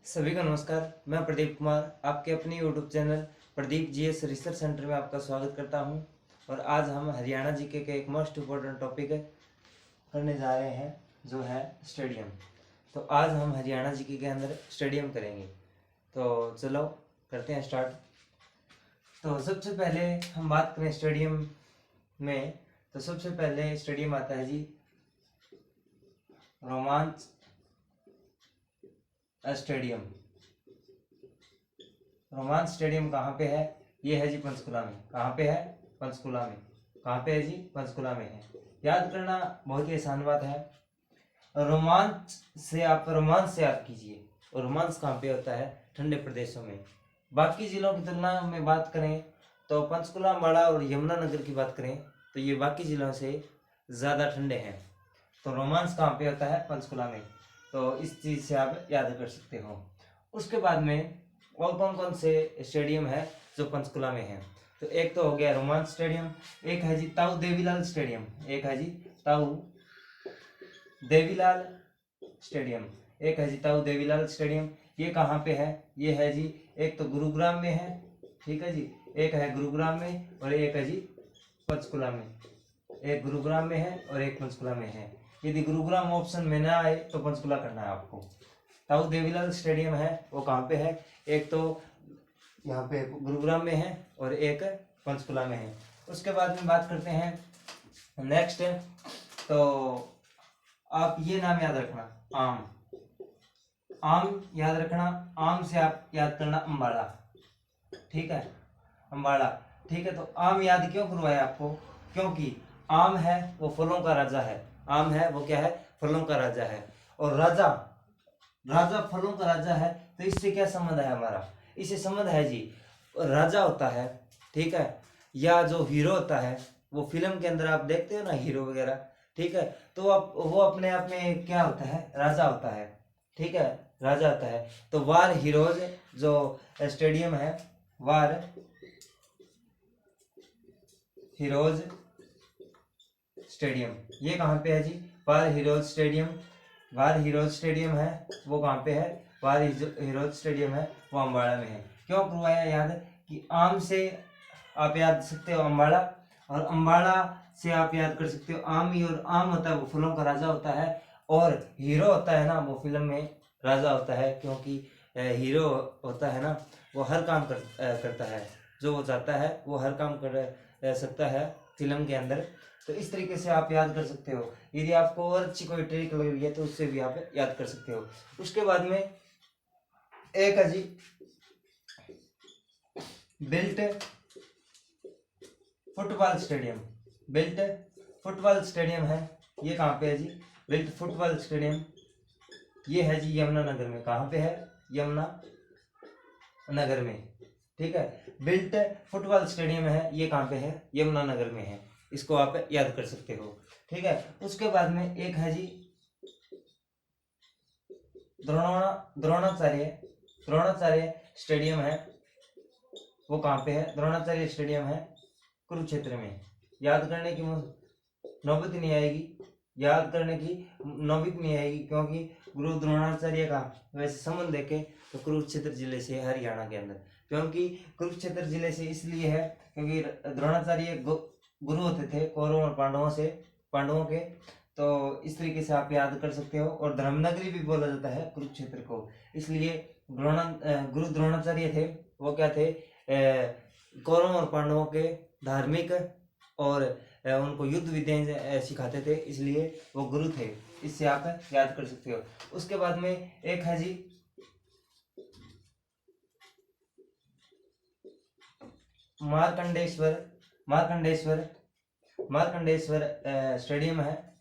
सभी को नमस्कार। मैं प्रदीप कुमार आपके अपनी YouTube channel Pradeep GS research centre में आपका स्वागत करता हूं। और आज हम हरियाणा जीके के एक मोस्ट इम्पोर्टेंट टॉपिक करने जा रहे हैं जो है स्टेडियम। तो आज हम हरियाणा जीके के अंदर स्टेडियम करेंगे। तो चलो करते हैं स्टार्ट। तो सबसे पहले हम बात करें स्टेडियम में, तो सबसे पहले स्टेडियम आता है जी रोमांच स्टेडियम। रोमांच स्टेडियम कहाँ पे है? ये है जी पंचकुला में। कहाँ पे है? पंचकुला में। कहाँ पे है जी? पंचकुला में है। याद करना बहुत ही आसान बात है। रोमांच से याद कीजिए। और रोमांच कहाँ पे होता है? ठंडे प्रदेशों में। बाकी जिलों की तुलना में बात करें तो पंचकुला, अम्बाड़ा और यमुनानगर की बात करें तो ये बाकी जिलों से ज़्यादा ठंडे हैं। तो रोमांच कहाँ पे होता है? पंचकुला में। तो इस चीज़ से आप याद कर सकते हो। उसके बाद में और कौन कौन से स्टेडियम है जो पंचकुला में है? तो एक तो हो गया रोमांच स्टेडियम, एक है जी ताऊ देवीलाल स्टेडियम, एक है जी ताऊ देवीलाल स्टेडियम, एक है जी ताऊ देवीलाल स्टेडियम। ये कहाँ पे है? ये है जी एक तो गुरुग्राम में है, ठीक है जी, एक है गुरुग्राम में और एक है जी पंचकुला में। एक गुरुग्राम में है और एक पंचकुला में है। यदि गुरुग्राम ऑप्शन में ना आए तो पंचकुला करना है आपको। ताऊ देवीलाल स्टेडियम है वो कहाँ पे है? एक तो यहाँ पे गुरुग्राम में है और एक पंचकुला में है। उसके बाद में बात करते हैं नेक्स्ट। तो आप ये नाम याद रखना, आम। आम याद रखना। आम से आप याद करना अम्बाड़ा, ठीक है, अम्बाड़ा, ठीक है। तो आम याद क्यों करवाया आपको? क्योंकि आम है वो फलों का राजा है। आम है वो क्या है? फलों का राजा है। और राजा फलों का राजा है, तो इससे क्या संबंध है हमारा? इससे संबंध है जी, राजा होता है, ठीक है, या जो हीरो होता है, वो फिल्म के अंदर आप देखते हो ना हीरो वगैरह, ठीक है, तो आप वो अपने आप में क्या होता है? राजा होता है, ठीक है, राजा होता है। तो वार हीरोज जो स्टेडियम है, वार हीरोज स्टेडियम, ये कहाँ पे है जी? War heroes stadium. War heroes stadium है वो कहाँ पे है? वार हीरोज स्टेडियम है वो अम्बाड़ा में है। क्यों करवाया याद? कि आम से आप याद सकते हो अम्बाड़ा, और अम्बाड़ा से आप याद कर सकते हो आम ही। और आम होता है वो फलों का राजा होता है, और हीरो होता है ना वो फिल्म में राजा होता है। क्योंकि हीरो होता है ना वो हर काम करता है, जो वो चाहता है वो हर काम कर सकता है फिल्म के अंदर। तो इस तरीके से आप याद कर सकते हो। यदि आपको और अच्छी कोई ट्रिक लग रही है तो उससे भी आप याद कर सकते हो। उसके बाद में एक है जी built football stadium. Built football stadium है, ये कहाँ पे है जी? बिल्ट फुटबॉल स्टेडियम ये है जी यमुनानगर में। कहाँ पे है? यमुनानगर में, ठीक है। बिल्ट फुटबॉल स्टेडियम है, ये कहाँ पे है? यमुनानगर में है। इसको आप याद कर सकते हो, ठीक है। उसके बाद में एक है जी द्रोणाचार्य द्रोणाचार्य स्टेडियम है, वो कहाँ पे है? द्रोणाचार्य स्टेडियम है कुरुक्षेत्र में। याद करने की नौबत नहीं आएगी, याद करने की नौबत नहीं आएगी, क्योंकि गुरु द्रोणाचार्य का वैसे संबंध देखे तो कुरुक्षेत्र जिले से हरियाणा के अंदर। क्योंकि कुरुक्षेत्र जिले से इसलिए है क्योंकि द्रोणाचार्य गुरु होते थे कौरवों और पांडवों के। तो इस तरीके से आप याद कर सकते हो। और धर्मनगरी भी बोला जाता है कुरुक्षेत्र को, इसलिए गुरु द्रोणाचार्य थे वो क्या थे? कौरवों और पांडवों के धार्मिक और उनको युद्ध विद्याएं सिखाते थे, इसलिए वो गुरु थे। इससे आप याद कर सकते हो। उसके बाद में एक है जी मार्कंडेश्वर स्टेडियम है,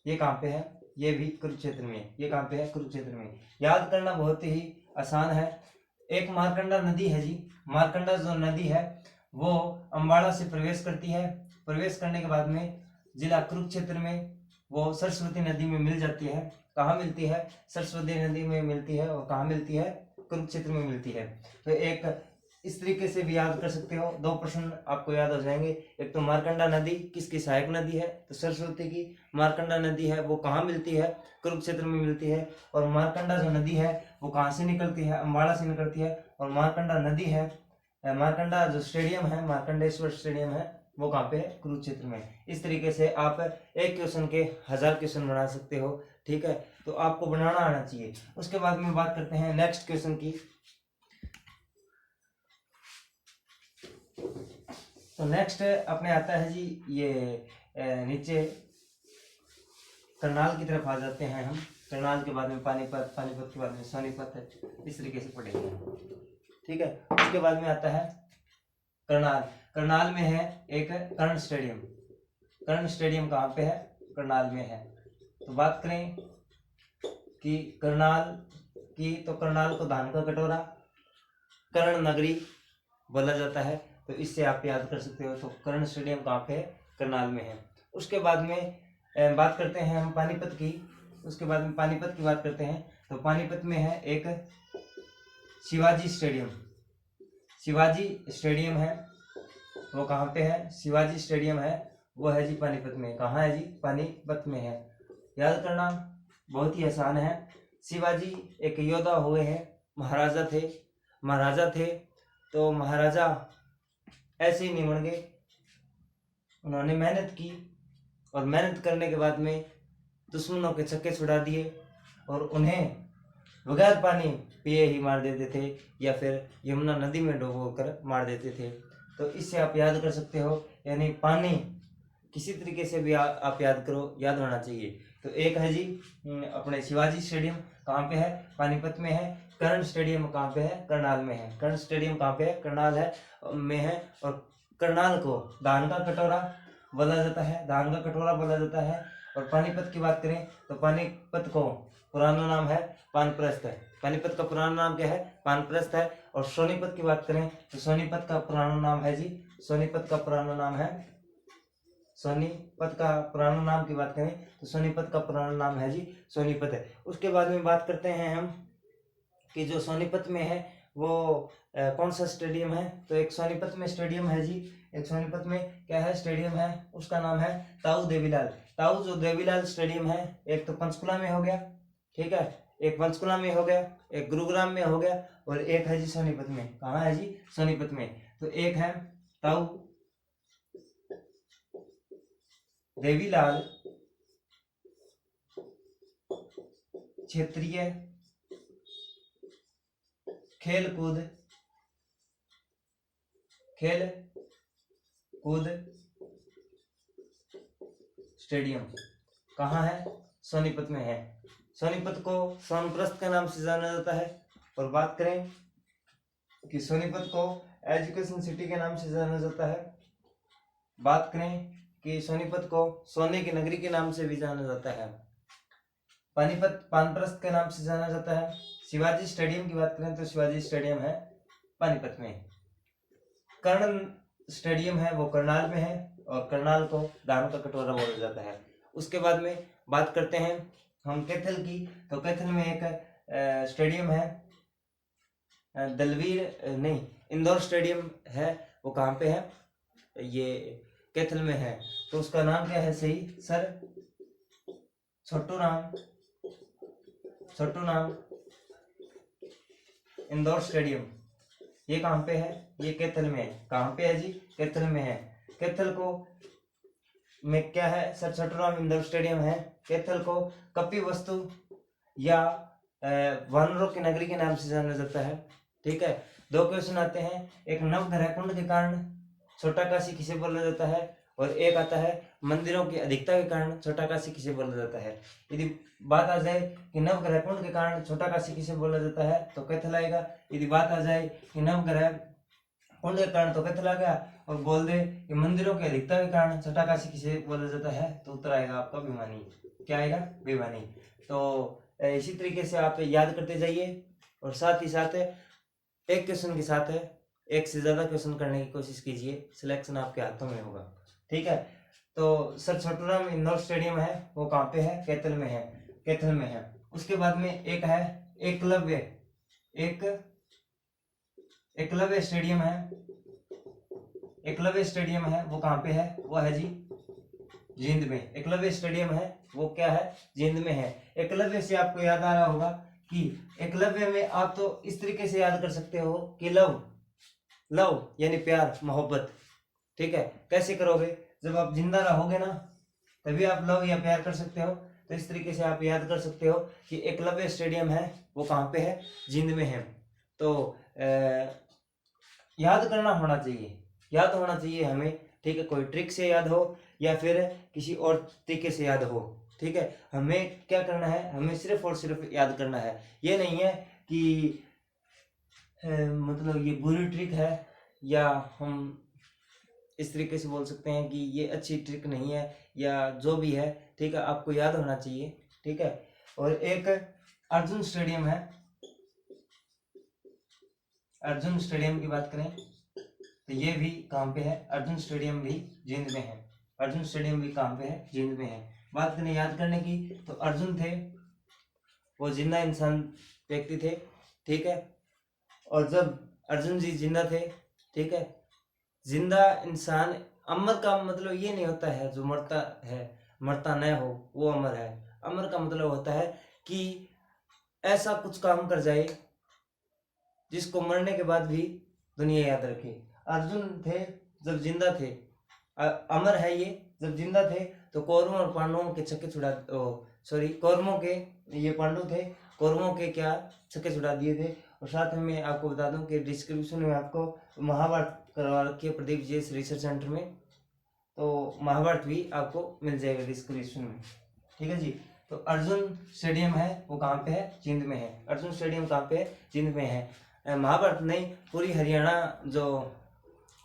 ये कहाँ पे है? ये भी कुरुक्षेत्र में। ये कहाँ पे है? कुरुक्षेत्र में। याद करना बहुत ही आसान है। एक मार्कंडा नदी है जी, मार्कंडा जो नदी है वो अम्बाड़ा से प्रवेश करती है। प्रवेश करने के बाद में जिला कुरुक्षेत्र में वो सरस्वती नदी में मिल जाती है। कहाँ मिलती है? सरस्वती नदी में मिलती है। और कहाँ मिलती है? कुरुक्षेत्र में मिलती है। तो एक इस तरीके से भी याद कर सकते हो। दो प्रश्न आपको याद हो जाएंगे। एक तो मारकंडा नदी किसकी सहायक नदी है, तो सरस्वती की। मारकंडा नदी है वो कहाँ मिलती है, कुरुक्षेत्र में मिलती है। और मारकंडा जो नदी है वो कहाँ से निकलती है, अम्बाड़ा से निकलती है। और मारकंडा नदी है, मारकंडा जो स्टेडियम है, मार्कंडेश्वर स्टेडियम है, वो कहाँ पे है, कुरुक्षेत्र में। इस तरीके से आप एक क्वेश्चन के 1000 क्वेश्चन बना सकते हो। ठीक है, तो आपको बनाना आना चाहिए। उसके बाद में बात करते हैं नेक्स्ट क्वेश्चन की। तो नेक्स्ट अपने आता है जी ये नीचे करनाल की तरफ आ जाते हैं हम। करनाल के बाद में पानीपत, पानीपत के बाद में सोनीपत है, इस तरीके से पढ़ेंगे हम। ठीक है, उसके बाद में आता है करनाल। करनाल में है एक कर्ण स्टेडियम। कर्ण स्टेडियम कहाँ पे है, करनाल में है। तो बात करें कि करनाल की, तो करनाल को धान का कटोरा, कर्ण नगरी बोला जाता है। तो इससे आप याद कर सकते हो। तो कर्ण स्टेडियम कहाँ पे है, करनाल में है। उसके बाद में बात करते हैं हम पानीपत की। उसके बाद में पानीपत की बात करते हैं। तो पानीपत में है एक शिवाजी स्टेडियम। शिवाजी स्टेडियम है वो कहाँ पे है, शिवाजी स्टेडियम है वो है जी पानीपत में। कहाँ है जी, पानीपत में है। याद करना बहुत ही आसान है। शिवाजी एक योद्धा हुए हैं, महाराजा थे। महाराजा थे तो महाराजा ऐसे ही नहीं बन गए, उन्होंने मेहनत की। और मेहनत करने के बाद में दुश्मनों के छक्के छुड़ा दिए और उन्हें बगैर पानी पिए ही मार देते थे, या फिर यमुना नदी में डुबो कर मार देते थे। तो इससे आप याद कर सकते हो, यानी पानी किसी तरीके से भी आप याद करो, याद होना चाहिए। तो एक है जी अपने शिवाजी स्टेडियम कहाँ पे है, पानीपत में है। कर्ण स्टेडियम कहाँ पे है, करनाल में है। कर्ण स्टेडियम कहाँ पे है, करनाल है में है। और करनाल को धान का कटोरा बोला जाता है, धान का कटोरा बोला जाता है। और पानीपत की बात करें तो पानीपत को पुराना नाम है पानप्रस्थ है। पानीपत का पुराना नाम क्या है, पानप्रस्थ है। और सोनीपत की बात करें तो सोनीपत का पुराना नाम है जी, सोनीपत का पुराना नाम है, सोनीपत का पुराना नाम की बात करें तो सोनीपत का पुराना नाम है जी सोनीपत है। उसके बाद में बात करते हैं हम कि जो सोनीपत में है वो कौन सा स्टेडियम है। तो एक सोनीपत में स्टेडियम है जी, एक सोनीपत में क्या है, स्टेडियम है, उसका नाम है ताऊ देवीलाल। ताऊ जो देवीलाल स्टेडियम है, एक तो पंचकुला में हो गया, ठीक है, एक पंचकुला में हो गया, एक गुरुग्राम में हो गया, और एक है जी सोनीपत में। कहाँ है जी, सोनीपत में। तो एक है ताऊ देवीलाल क्षेत्रीय खेल कूद स्टेडियम, कहाँ है, सोनीपत में है। सोनीपत को सोनप्रस्थ के नाम से जाना जाता है। और बात करें कि सोनीपत को एजुकेशन सिटी के नाम से जाना जाता है। बात करें कि सोनीपत को सोने की नगरी के नाम से भी जाना जाता है। पानीपत पानप्रस्थ के नाम से जाना जाता है। शिवाजी स्टेडियम की बात करें तो शिवाजी स्टेडियम है पानीपत में। कर्ण स्टेडियम है वो करनाल में है, और करनाल को धान का कटोरा बोला जाता है। उसके बाद में बात करते हैं हम कैथल की। तो कैथल में एक स्टेडियम है, इंदौर स्टेडियम है, वो कहाँ पे है, ये कैथल में है। तो उसका नाम क्या है सही सर, छोटू नाम इंदौर स्टेडियम। ये कहाँ पे है, ये कैथल में है। कहाँ पे है जी, कैथल में है। कैथल को में क्या है सर, छोटू राम इंदौर स्टेडियम है। कैथल को कपि वस्तु या वानरों की नगरी के नाम से जाना जाता है। ठीक है, दो क्वेश्चन आते हैं। एक नवग्रह कुंड के कारण छोटा काशी किसे बोला जाता है, और एक आता है मंदिरों की अधिकता के कारण छोटा काशी किसे बोला जाता है। यदि बात आ जाए कि नवग्रह कुंड के कारण छोटा काशी किसे बोला जाता है तो कैथल आएगा। यदि बात आ जाए कि नवग्रह कुंड के कारण तो कैथल आ गया, और बोल दे कि मंदिरों की अधिकता के कारण छोटा काशी किसे बोला जाता है तो उत्तर आएगा आपका भिवानी। क्या आएगा, भिवानी। तो इसी तरीके से आप याद करते जाइए, और साथ ही साथ एक क्वेश्चन के साथ एक से ज्यादा क्वेश्चन करने की कोशिश कीजिए, सिलेक्शन आपके हाथों में होगा। ठीक है, तो सर छोटू राम इंदौर स्टेडियम है वो कहाँ पे है, कैथल में है, कैथल में है। उसके बाद में एक है एकलव्य एकलव्य स्टेडियम है, एकलव्य स्टेडियम है वो कहाँ पे है, वो है जी जींद में। एकलव्य स्टेडियम है वो क्या है, जींद में है। एकलव्य से आपको याद आ रहा होगा कि एकलव्य में आप तो इस तरीके से याद कर सकते हो कि लव, लव यानी प्यार मोहब्बत, ठीक है। कैसे करोगे, जब आप जिंदा रहोगे ना तभी आप लव या प्यार कर सकते हो। तो इस तरीके से आप याद कर सकते हो कि एकलव्य स्टेडियम है वो कहाँ पे है, जींद में है। तो याद करना होना चाहिए, याद होना चाहिए हमें, ठीक है। कोई ट्रिक से याद हो या फिर किसी और तरीके से याद हो, ठीक है। हमें क्या करना है, हमें सिर्फ और सिर्फ याद करना है। ये नहीं है कि मतलब ये बुरी ट्रिक है, या हम इस तरीके से बोल सकते हैं कि ये अच्छी ट्रिक नहीं है, या जो भी है, ठीक है। आपको याद होना चाहिए, ठीक है। और एक अर्जुन स्टेडियम है, अर्जुन स्टेडियम की बात करें तो ये भी कहाँ पे है, अर्जुन स्टेडियम भी जींद में है। अर्जुन स्टेडियम भी कहाँ पे है, जींद में है। बात करें याद करने की तो अर्जुन थे वो जिंदा इंसान व्यक्ति थे, ठीक है। और जब अर्जुन जी जिंदा थे, ठीक है, जिंदा इंसान, अमर का मतलब ये नहीं होता है जो मरता है, मरता न हो वो अमर है। अमर का मतलब होता है कि ऐसा कुछ काम कर जाए जिसको मरने के बाद भी दुनिया याद रखे। अर्जुन थे जब जिंदा थे, अमर है ये, जब जिंदा थे तो कौरवों और पांडवों के छक्के छुड़ा, सॉरी कौरवों के, ये पांडव थे, कौरवों के क्या छक्के छुड़ा दिए थे। और साथ में मैं आपको बता दूं कि डिस्क्रिप्शन में आपको महाभारत करवा रखी है प्रदीप जी रिसर्च सेंटर में, तो महाभारत भी आपको मिल जाएगा डिस्क्रिप्शन में, ठीक है जी। तो अर्जुन स्टेडियम है वो कहाँ पे है, जींद में है। अर्जुन स्टेडियम कहाँ पे है, जींद में है। महाभारत नहीं, पूरी हरियाणा जो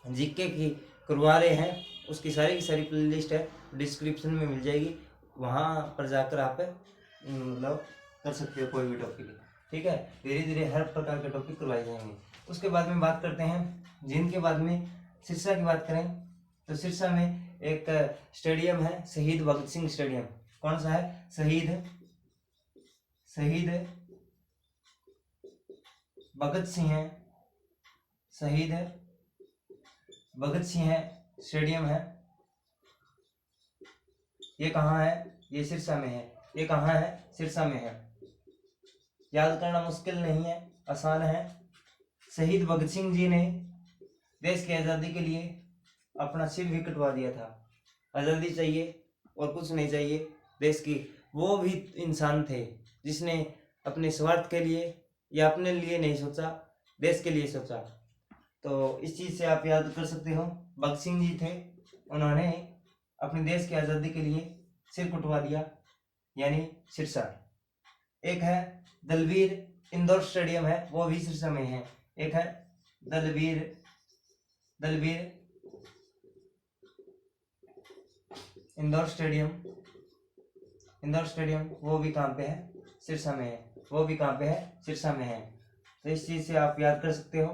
जीके की करवा रहे हैं उसकी सारी की सारी प्ले लिस्ट है, डिस्क्रिप्शन में मिल जाएगी, वहाँ पर जाकर आप मतलब कर सकते हो कोई भी टॉपिक, ठीक है। धीरे धीरे हर प्रकार के टॉपिक करवाए जाएंगे। उसके बाद में बात करते हैं जींद के बाद में सिरसा की बात करें तो सिरसा में एक स्टेडियम है शहीद भगत सिंह स्टेडियम। कौन सा है, शहीद भगत सिंह है, शहीद भगत सिंह स्टेडियम है। ये कहाँ है, ये सिरसा में है। ये कहाँ है, सिरसा में है। याद करना मुश्किल नहीं है, आसान है। शहीद भगत सिंह जी ने देश की आज़ादी के लिए अपना सिर भी कटवा दिया था। आज़ादी चाहिए और कुछ नहीं चाहिए देश की। वो भी इंसान थे जिसने अपने स्वार्थ के लिए या अपने लिए नहीं सोचा, देश के लिए सोचा। तो इस चीज़ से आप याद कर सकते हो, भगत सिंह जी थे, उन्होंने अपने देश की आज़ादी के लिए सिर कटवा दिया, यानी सिरसा। एक है दलवीर इंदौर स्टेडियम है, वो भी सिरसा में है। एक है दलवीर इंदौर स्टेडियम वो भी कहाँ पे है, सिरसा में है। वो भी कहाँ पे है, सिरसा में है। तो इस चीज़ से आप याद कर सकते हो,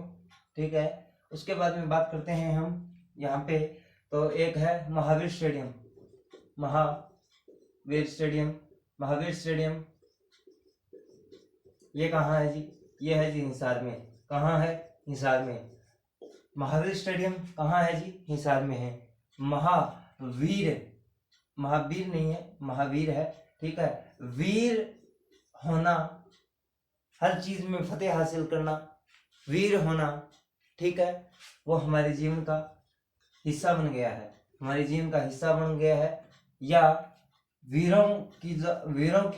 ठीक है। उसके बाद में बात करते हैं हम यहाँ पे, तो एक है महावीर स्टेडियम ये कहाँ है जी, ये है जी हिसार में। कहाँ है, हिसार में। महावीर स्टेडियम कहाँ है जी, हिसार में है। महावीर नहीं है, महावीर है, ठीक है। वीर होना, हर चीज में फतेह हासिल करना, वीर होना, ठीक है, वो हमारे जीवन का हिस्सा बन गया है, हमारे जीवन का हिस्सा बन गया है। या वीरों की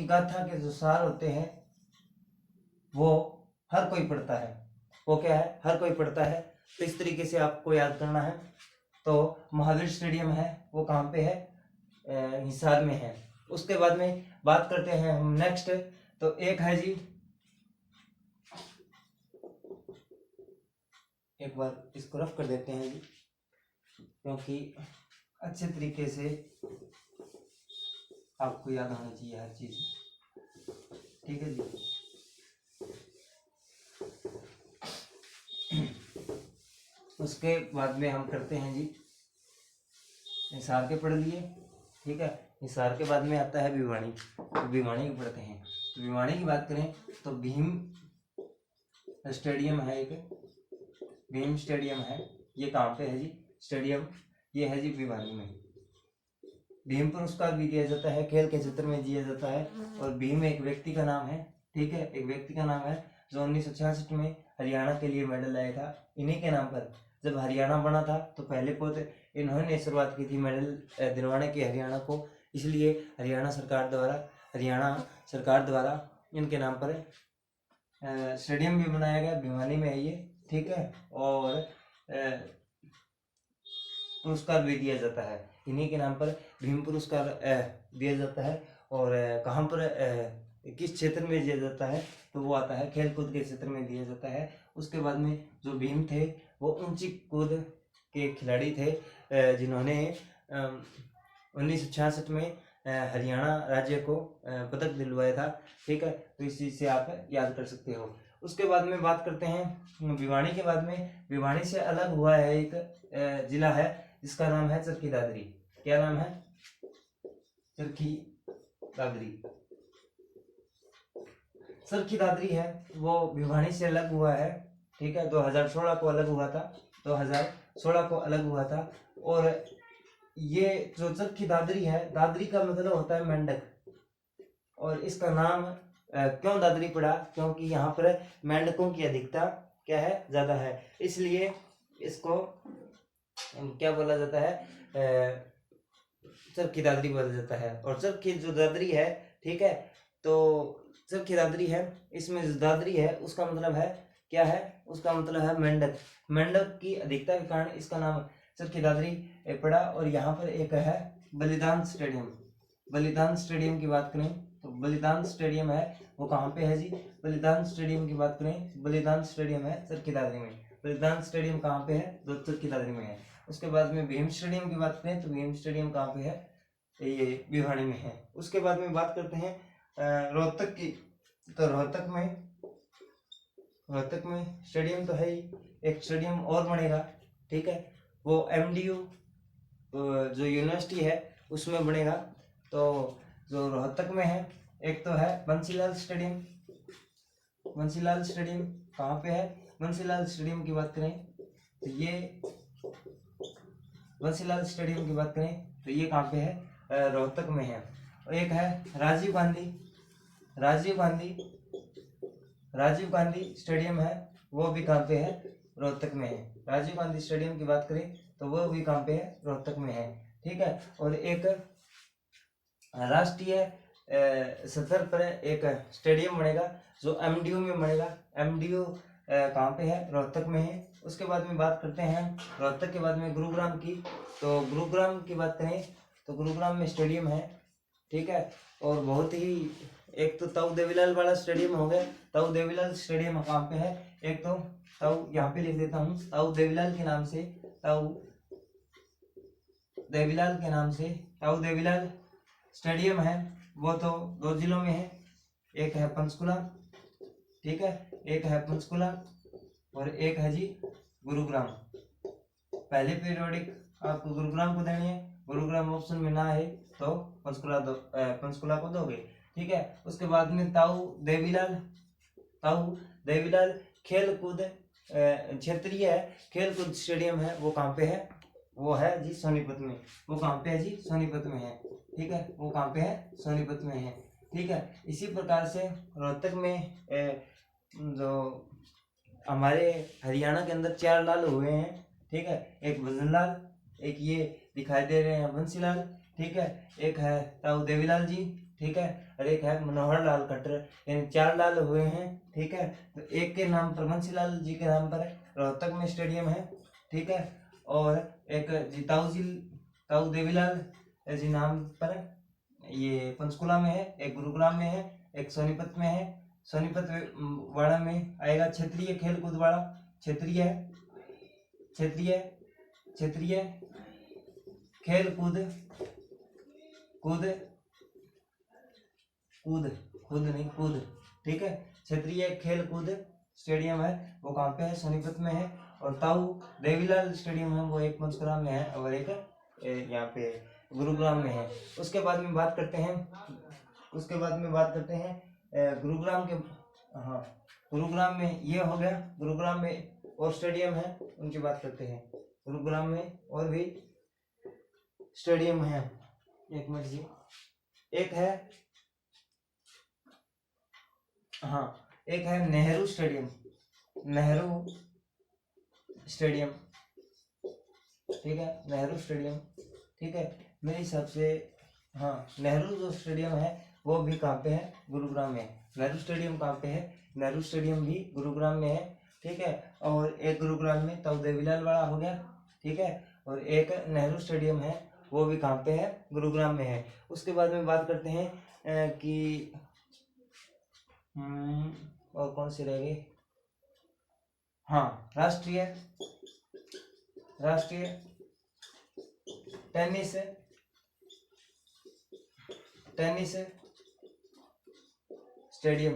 गाथा के जो सार होते हैं वो हर कोई पढ़ता है, वो क्या है, हर कोई पढ़ता है। तो इस तरीके से आपको याद करना है। तो महावीर स्टेडियम है वो कहाँ पे है, हिसार में है। उसके बाद में बात करते हैं हम नेक्स्ट, तो एक है जी, एक बार इसको रफ कर देते हैं जी, क्योंकि अच्छे तरीके से आपको याद होनी चाहिए हर चीज, ठीक है जी। उसके बाद में हम करते हैं जी, हिसार के पढ़ लिए, ठीक है। हिसार के बाद में आता है भिवानी, तो भिवानी की पढ़ते हैं। तो भिवानी की बात करें तो भीम स्टेडियम है एक, भीम स्टेडियम है, ये कहाँ पे है जी स्टेडियम, ये है जी भिवानी में। भीम पुरस्कार भी दिया जाता है, खेल के क्षेत्र में दिया जाता है। और भीम एक व्यक्ति का नाम है, ठीक है, एक व्यक्ति का नाम है जो 1966 में हरियाणा के लिए मेडल लाया था। इन्हीं के नाम पर जब हरियाणा बना था तो पहले खुद इन्होंने शुरुआत की थी मेडल दिलवाने की हरियाणा को, इसलिए हरियाणा सरकार द्वारा इनके नाम पर स्टेडियम भी बनाया गया, भिवानी में है ये, ठीक है। और पुरस्कार भी दिया जाता है, इन्हीं के नाम पर भीम पुरस्कार दिया जाता है। और कहाँ पर किस क्षेत्र में दिया जाता है तो वो आता है खेल कूद के क्षेत्र में दिया जाता है। उसके बाद में जो भीम थे वो ऊंची कूद के खिलाड़ी थे जिन्होंने 1966 में हरियाणा राज्य को पदक दिलवाया था, ठीक है। तो इस चीज़ से आप याद कर सकते हो। उसके बाद में बात करते हैं भिवानी के बाद में, भिवानी से अलग हुआ है एक जिला है जिसका नाम है चरखी दादरी। क्या नाम है? चरखी दादरी। चरखी दादरी है वो भिवानी से अलग हुआ है, ठीक है। 2016 को अलग हुआ था, 2016 को अलग हुआ था। और ये जो चरखी दादरी है, दादरी का मतलब होता है मेंढक, और इसका नाम क्यों दादरी पड़ा? क्योंकि यहाँ पर मेंढकों की अधिकता क्या है? ज्यादा है, इसलिए इसको क्या बोला जाता है? चरखी दादरी बोला जाता है। और चरखी जो दादरी है, ठीक है, तो चरखी दादरी है, इसमें जो दादरी है उसका मतलब है क्या है? उसका मतलब है मेंढक। मेंढक की अधिकता के कारण इसका नाम चरखी दादरी पड़ा। और यहाँ पर एक है बलिदान स्टेडियम। बलिदान स्टेडियम की बात करें तो बलिदान स्टेडियम है वो कहाँ पे है जी? बलिदान स्टेडियम की बात करें, बलिदान स्टेडियम है चरखी दादरी में। बलिदान स्टेडियम कहाँ पे है? जो चरखी दादरी में है। उसके बाद में भीम स्टेडियम की बात करें तो भीम स्टेडियम कहाँ पे है? ये भिवानी में है। उसके बाद में बात करते हैं रोहतक की, तो रोहतक में स्टेडियम तो है ही, एक स्टेडियम और बनेगा, ठीक है, वो MDU जो यूनिवर्सिटी है उसमें बनेगा। तो जो रोहतक में है एक तो है बंसीलाल स्टेडियम। बंसीलाल स्टेडियम कहाँ पे है? बंसीलाल स्टेडियम की बात करें तो ये बंसीलाल स्टेडियम की बात करें तो ये कहाँ पे है? रोहतक में है। और एक है राजीव गांधी स्टेडियम है, वो भी कहाँ पे है? रोहतक में है। राजीव गांधी स्टेडियम की बात करें तो वो भी कहाँ पे है? रोहतक में है, ठीक है। और एक राष्ट्रीय स्तर पर एक स्टेडियम बनेगा जो MDU में बनेगा। MDU कहाँ पे है? रोहतक में है। उसके बाद में बात करते हैं रोहतक के बाद में गुरुग्राम की, तो गुरुग्राम की बात करें तो गुरुग्राम में स्टेडियम है, ठीक है। और बहुत ही, एक तो ताऊ देवीलाल वाला स्टेडियम हो गया। ताऊ देवीलाल स्टेडियम कहाँ पे है? एक तो ताऊ, यहाँ पे लिख देता हूँ, ताऊ देवीलाल के नाम से, ताऊ देवीलाल के नाम से ताऊ देवीलाल स्टेडियम है, वो तो 2 जिलों में है, एक है पंचकुला, ठीक है, एक है पंचकुला और एक है जी गुरुग्राम। पहले पीरियोडिक आपको गुरुग्राम को देनी है, गुरुग्राम ऑप्शन में ना है तो पंचकुला को दोगे, ठीक है। उसके बाद में ताऊ देवीलाल खेल कूद क्षेत्रीय खेल कूद स्टेडियम है, वो कहाँ पे है? वो है जी सोनीपत में। वो कहाँ पे है जी? सोनीपत में है, ठीक है, वो कहाँ पे है? सोनीपत में है, ठीक है। इसी प्रकार से रोहतक में जो हमारे हरियाणा के अंदर 4 लाल हुए हैं, ठीक है, एक भजन लाल, एक ये दिखाई दे रहे हैं बंसीलाल, ठीक है, एक है ताऊ देवीलाल जी, ठीक है, और एक है मनोहर लाल खट्टर, यानी 4 लाल हुए हैं, ठीक है। तो एक के नाम पर बंसीलाल जी के नाम पर रोहतक में स्टेडियम है, ठीक है। और एक जी ताऊ देवीलाल जी नाम पर ये पंचकुला में है, एक गुरुग्राम में है, एक सोनीपत में है। सोनीपत वाड़ा में आएगा क्षेत्रीय खेल कूद वाड़ा, क्षेत्रीय खेल कूद, ठीक है, क्षेत्रीय खेल कूद स्टेडियम है, वो कहाँ पे है? सोनीपत में है। और ताऊ देवीलाल स्टेडियम है वो एक पंचकुला में है और एक यहाँ पे गुरुग्राम में है। उसके बाद में बात करते हैं गुरुग्राम के, हाँ, गुरुग्राम में ये हो गया। गुरुग्राम में और स्टेडियम है उनकी बात करते हैं। गुरुग्राम में और भी स्टेडियम है, एक मिनट जी, एक है, हाँ एक है नेहरू स्टेडियम, नेहरू स्टेडियम, ठीक है, नेहरू स्टेडियम, ठीक है, मेरे हिसाब से हाँ नेहरू जो स्टेडियम है वो भी कहाँ पे है, गुरुग्राम में है। नेहरू स्टेडियम कहाँ पे है, नेहरू स्टेडियम भी गुरुग्राम में है, ठीक है। और एक गुरुग्राम में ताऊ देवीलाल वाला हो गया, ठीक है, और एक नेहरू स्टेडियम है वो भी कहाँ पे है, गुरुग्राम में है। उसके बाद में बात करते हैं कि और कौन से रह गए, हाँ राष्ट्रीय टेनिस स्टेडियम,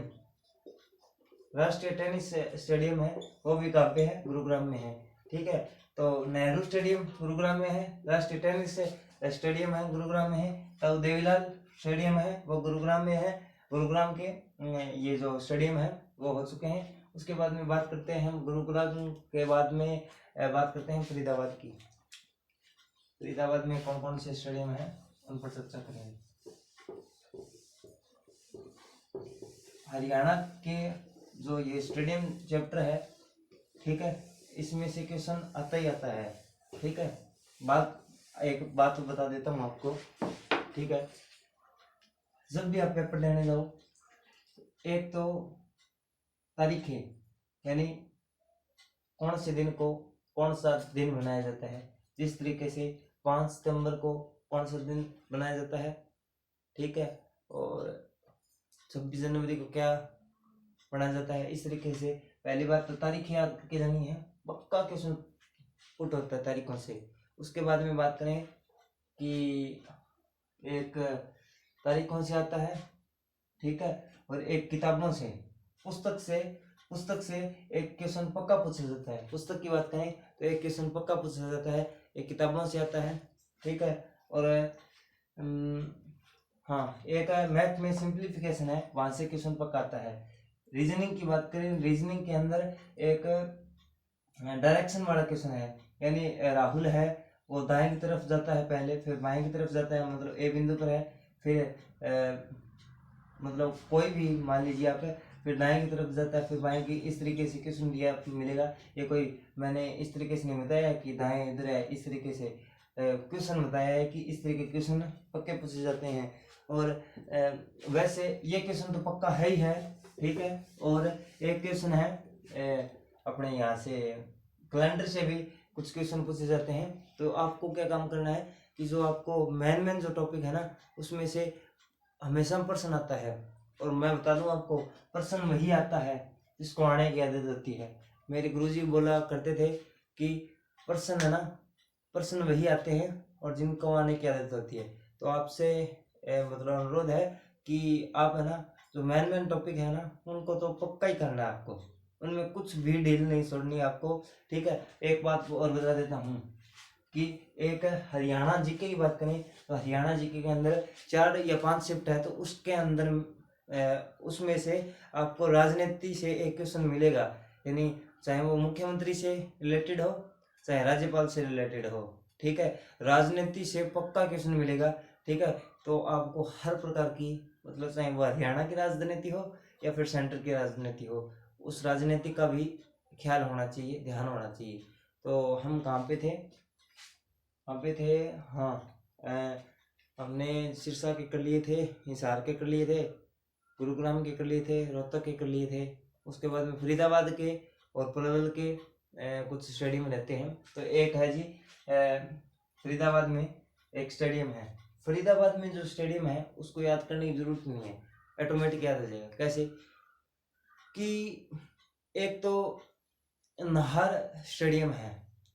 राष्ट्रीय टेनिस स्टेडियम है वो भी कहाँ पे है, गुरुग्राम में है, ठीक है। तो नेहरू स्टेडियम गुरुग्राम में है, राष्ट्रीय टेनिस स्टेडियम है गुरुग्राम में है, ताऊ देवीलाल स्टेडियम है वो गुरुग्राम में है। गुरुग्राम के ये जो स्टेडियम है वो हो चुके हैं। उसके बाद में बात करते हैं हम गुरुग्राम के बाद में बात करते हैं फरीदाबाद की। फरीदाबाद में कौन कौन से स्टेडियम है उन पर चर्चा करेंगे। हरियाणा के जो ये स्टेडियम चैप्टर है, ठीक है, इसमें से क्वेश्चन आता ही आता है, ठीक है। एक बात बता देता हूँ आपको, ठीक है, जब भी आप पेपर देने जाओ, एक तो तारीखें, यानी कौन से दिन को कौन सा दिन मनाया जाता है, जिस तरीके से 5 सितंबर को कौन सा दिन मनाया जाता है, ठीक है, और 26 जनवरी को क्या मनाया जाता है, इस तरीके से पहली बात तो तारीख याद करके जानी है, पक्का क्वेश्चन पुट होता है तारीखों से। उसके बाद में बात करें कि एक तारीखों से आता है, ठीक है, और एक किताबों से, पुस्तक से एक क्वेश्चन पक्का पूछा जाता है। पुस्तक की बात करें तो एक क्वेश्चन पक्का पूछा जाता है, एक किताबों से आता है, ठीक है। और हाँ एक मैथ में सिंप्लीफिकेशन है, वहां से क्वेश्चन पक्का आता है। रीजनिंग की बात करें, रीजनिंग के अंदर एक डायरेक्शन वाला क्वेश्चन है, यानी राहुल है वो दाएं की तरफ जाता है पहले, फिर बाएं की तरफ जाता है, मतलब ए बिंदु पर है, फिर मतलब कोई भी मान लीजिए आप, फिर दाएं की तरफ जाता है, फिर बाएं की, इस तरीके से क्वेश्चन दिया मिलेगा। ये कोई मैंने इस तरीके से नहीं बताया कि दाएं इधर है, इस तरीके से क्वेश्चन बताया है कि इस तरीके के क्वेश्चन पक्के पूछे जाते हैं। और वैसे ये क्वेश्चन तो पक्का है ही है, ठीक है। और एक क्वेश्चन है अपने यहाँ से कैलेंडर से भी कुछ क्वेश्चन पूछे जाते हैं। तो आपको क्या काम करना है कि जो आपको मेन जो टॉपिक है ना, उसमें से हमेशा प्रश्न आता है। और मैं बता दूं आपको, प्रश्न वही आता है जिसको आने की आदत होती है। मेरे गुरुजी बोला करते थे कि प्रश्न है ना, प्रश्न वही आते हैं और जिनको आने की आदत होती है। तो आपसे मतलब अनुरोध है कि आप है ना, जो मेन टॉपिक है ना, उनको तो पक्का ही करना है आपको, उनमें कुछ भी ढील नहीं छोड़नी आपको, ठीक है। एक बात और बता देता हूँ कि एक हरियाणा जीके की बात करें तो हरियाणा जीके के अंदर 4 या 5 शिफ्ट है, तो उसके अंदर उसमें से आपको राजनीति से एक क्वेश्चन मिलेगा, यानी चाहे वो मुख्यमंत्री से रिलेटेड हो, चाहे राज्यपाल से रिलेटेड हो, ठीक है, राजनीति से पक्का क्वेश्चन मिलेगा, ठीक है। तो आपको हर प्रकार की, मतलब चाहे वो हरियाणा की राजनीति हो या फिर सेंटर की राजनीति हो, उस राजनीति का भी ख्याल होना चाहिए, ध्यान होना चाहिए। तो हम कहाँ पे थे, हाँ हमने सिरसा के कर लिए थे, हिसार के कर लिए थे, गुरुग्राम के कर लिए थे, रोहतक के कर लिए थे। उसके बाद में फरीदाबाद के और पलवल के कुछ स्टेडियम रहते हैं। तो एक है जी फरीदाबाद में एक स्टेडियम है। फरीदाबाद में जो स्टेडियम है उसको याद करने की जरूरत नहीं है, ऑटोमेटिक याद हो जाएगा। कैसे कि एक तो नाहर स्टेडियम है,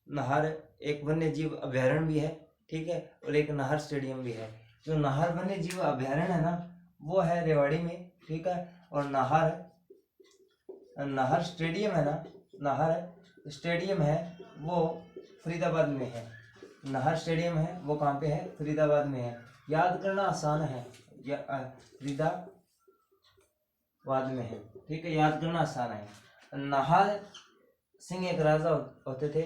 नाहर एक वन्य जीव अभ्यारण्य भी है, ठीक है, और एक नाहर स्टेडियम भी है। जो नाहर वन्य जीव अभ्यारण्य है ना, वो है रेवाड़ी में, ठीक है। और नाहर स्टेडियम है ना, नाहर स्टेडियम है वो फरीदाबाद में है। नाहर स्टेडियम है वो कहाँ पे है, फरीदाबाद में है। याद करना आसान है, फरीदाबाद में है, ठीक है, याद करना आसान है। नाहर सिंह एक राजा होते थे,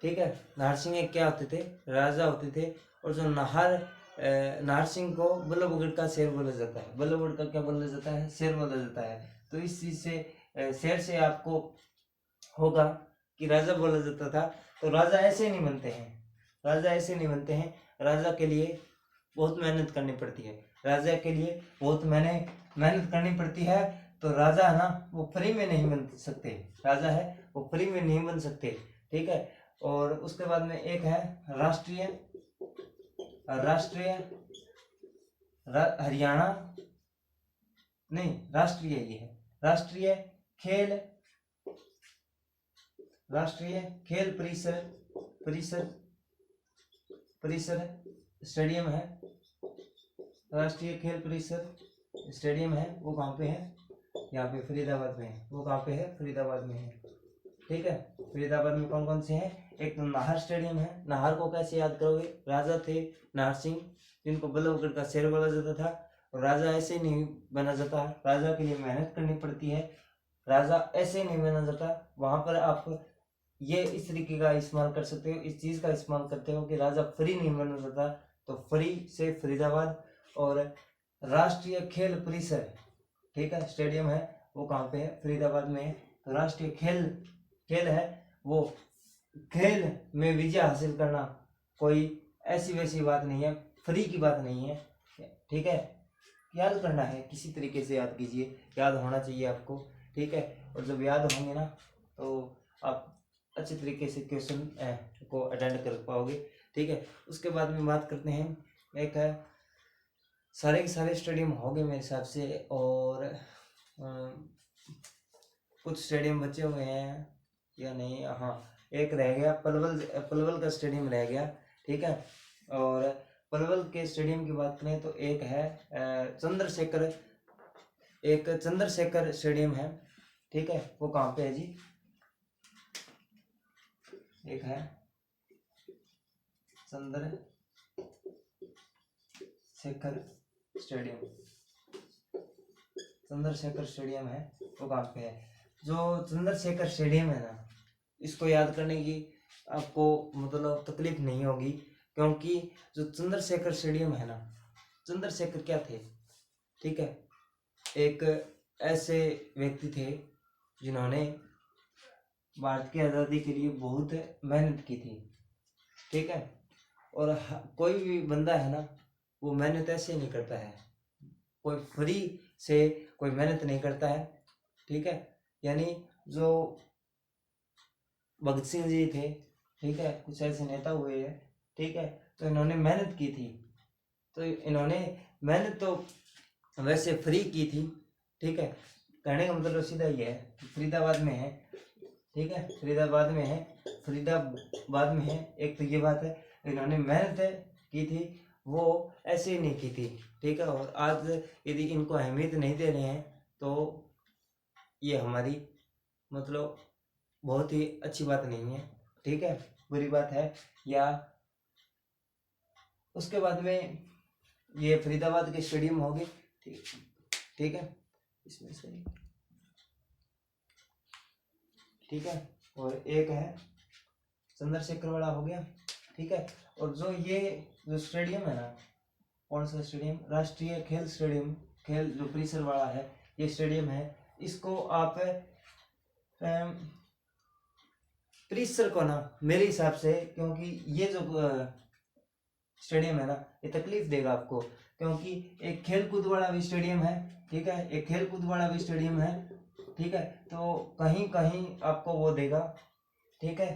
ठीक है। नाहर सिंह एक क्या होते थे, राजा होते थे। और जो नाहर सिंह को बल्लभगढ़ का शेर बोला जाता है। बल्लभगढ़ का क्या बोला जाता है, शेर बोला जाता है। तो इस चीज से शेर से आपको होगा कि राजा बोला जाता था। तो राजा ऐसे नहीं बनते हैं, राजा ऐसे नहीं बनते हैं। राजा के लिए बहुत मेहनत करनी पड़ती है, राजा के लिए बहुत मेहनत करनी पड़ती है। तो राजा है ना, वो फ्री में नहीं बन सकते, राजा है वो फ्री में नहीं बन सकते, ठीक है। और उसके बाद में एक है हरियाणा नहीं, राष्ट्रीय, ये है राष्ट्रीय खेल परिसर स्टेडियम है। राष्ट्रीय खेल परिसर स्टेडियम है, वो कहाँ पे है, यहाँ पे फरीदाबाद में है। वो कहाँ पे है, फरीदाबाद में है, ठीक है। फरीदाबाद में कौन कौन से हैं, एक तो नाहर स्टेडियम है। नाहर को कैसे याद करोगे, राजा थे नाहर सिंह, जिनको बल्लभगढ़ का शेर बोला जाता था। और राजा ऐसे नहीं बना जाता, राजा के लिए मेहनत करनी पड़ती है, राजा ऐसे नहीं बना जाता। वहां पर आप ये इस तरीके का इस्तेमाल कर सकते हो, इस चीज का इस्तेमाल करते हो कि राजा फ्री नहीं बना जाता। तो फ्री से फरीदाबाद। और राष्ट्रीय खेल परिसर, ठीक है, स्टेडियम है, वो कहाँ पे है, फरीदाबाद में है। तो राष्ट्रीय खेल है, वो खेल में विजय हासिल करना कोई ऐसी वैसी बात नहीं है, फ्री की बात नहीं है, ठीक है। याद करना है, किसी तरीके से याद कीजिए, याद होना चाहिए आपको, ठीक है। और जब याद होंगे ना तो आप अच्छे तरीके से क्वेश्चन को अटेंड कर पाओगे, ठीक है। उसके बाद में बात करते हैं, एक है सारे के सारे स्टेडियम हो गए मेरे हिसाब से। और कुछ स्टेडियम बचे हुए हैं या नहीं, हाँ एक रह गया, पलवल का स्टेडियम रह गया, ठीक है। और पलवल के स्टेडियम की बात करें तो एक है चंद्रशेखर स्टेडियम है, ठीक है। वो कहाँ पे है जी, एक है चंद्रशेखर स्टेडियम है, वो कहाँ पे है। जो चंद्रशेखर स्टेडियम है ना, इसको याद करने की आपको मतलब तकलीफ नहीं होगी, क्योंकि जो चंद्रशेखर स्टेडियम है ना, चंद्रशेखर क्या थे, ठीक है, एक ऐसे व्यक्ति थे जिन्होंने भारत की आज़ादी के लिए बहुत मेहनत की थी, ठीक है। और कोई भी बंदा है ना, वो मेहनत ऐसे नहीं करता है, कोई फ्री से कोई मेहनत नहीं करता है, ठीक है। यानी जो भगत सिंह जी थे, ठीक है, कुछ ऐसे नेता हुए हैं, ठीक है। तो इन्होंने मेहनत की थी, तो इन्होंने मेहनत तो वैसे फ्री की थी, ठीक है। कहने का मतलब सीधा ये है, फरीदाबाद में है, ठीक है, फरीदाबाद में है। एक तो ये बात है, इन्होंने मेहनत की थी, वो ऐसे ही नहीं की थी, ठीक है। और आज यदि इनको अहमियत नहीं दे रहे हैं तो ये हमारी मतलब बहुत ही अच्छी बात नहीं है, ठीक है, बुरी बात है। या उसके बाद में ये फरीदाबाद के स्टेडियम हो गए, ठीक है, इसमें से ठीक है। और एक है चंद्रशेखर वाला हो गया, ठीक है। और जो स्टेडियम है ना, कौन सा स्टेडियम, राष्ट्रीय खेल जो परिसर वाला है, ये स्टेडियम है, इसको आप परिसर को ना मेरे हिसाब से, क्योंकि ये जो स्टेडियम है ना, ये तकलीफ देगा आपको, क्योंकि एक खेल कूद वाला भी स्टेडियम है, ठीक है, एक खेल कूद वाला भी स्टेडियम है, ठीक है। तो कहीं कहीं आपको वो देगा, ठीक है,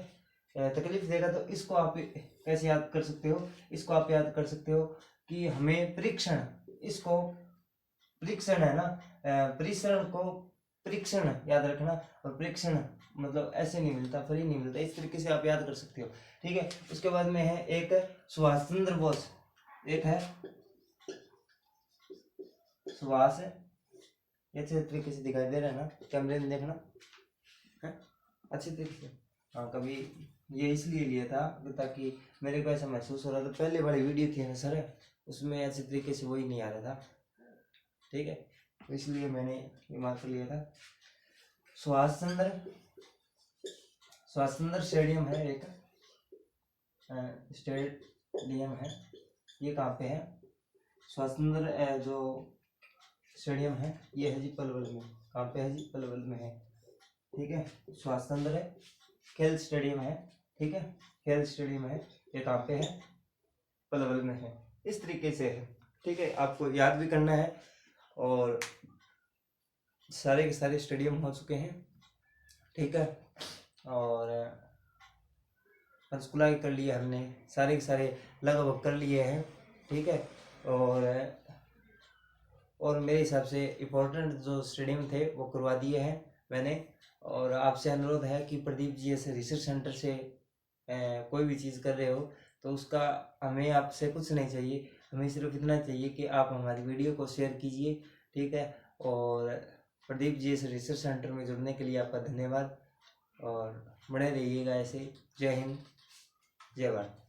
तकलीफ देगा। तो इसको आप कैसे याद कर सकते हो, इसको आप याद कर सकते हो कि हमें परीक्षण है ना, परिसर को परीक्षण याद रखना। और परीक्षण मतलब ऐसे नहीं मिलता, फ्री नहीं मिलता, इस तरीके से आप याद कर सकते हो, ठीक है। उसके बाद में है एक सुभाष चंद्र बोस, एक है सुभाष, अच्छे तरीके से दिखाई दे रहा है ना, कैमरे में देखना है अच्छे तरीके से। हाँ, कभी ये इसलिए लिया था ताकि मेरे को ऐसा महसूस हो रहा था, पहले वाली वीडियो थी ना सर, उसमें अच्छे तरीके से वही नहीं आ रहा था, ठीक है, तो इसलिए मैंने ये मार्क लिया था। सुभाष चंद्र स्वातंत्र स्टेडियम है, एक स्टेडियम है, ये कहाँ पे है? स्वातंत्र जो स्टेडियम है ये है जी पलवल में। कहाँ पे है जी? पलवल में है, ठीक है। स्वातंत्र है, खेल स्टेडियम है, ठीक है, खेल स्टेडियम है, ये कहाँ पे है? पलवल में है। इस तरीके से है, ठीक है, आपको याद भी करना है। और सारे के सारे स्टेडियम हो चुके हैं, ठीक है। और पंचकुला के कर लिए हमने, सारे के सारे लगभग कर लिए हैं, ठीक है। और मेरे हिसाब से इम्पोर्टेंट जो स्टेडियम थे वो करवा दिए हैं मैंने। और आपसे अनुरोध है कि प्रदीप जी ऐसे रिसर्च सेंटर से कोई भी चीज़ कर रहे हो तो उसका हमें आपसे कुछ नहीं चाहिए, हमें सिर्फ इतना चाहिए कि आप हमारी वीडियो को शेयर कीजिए, ठीक है। और प्रदीप जी ऐसे रिसर्च सेंटर में जुड़ने के लिए आपका धन्यवाद, और बने रहिएगा ऐसे। जय हिंद, जय भारत।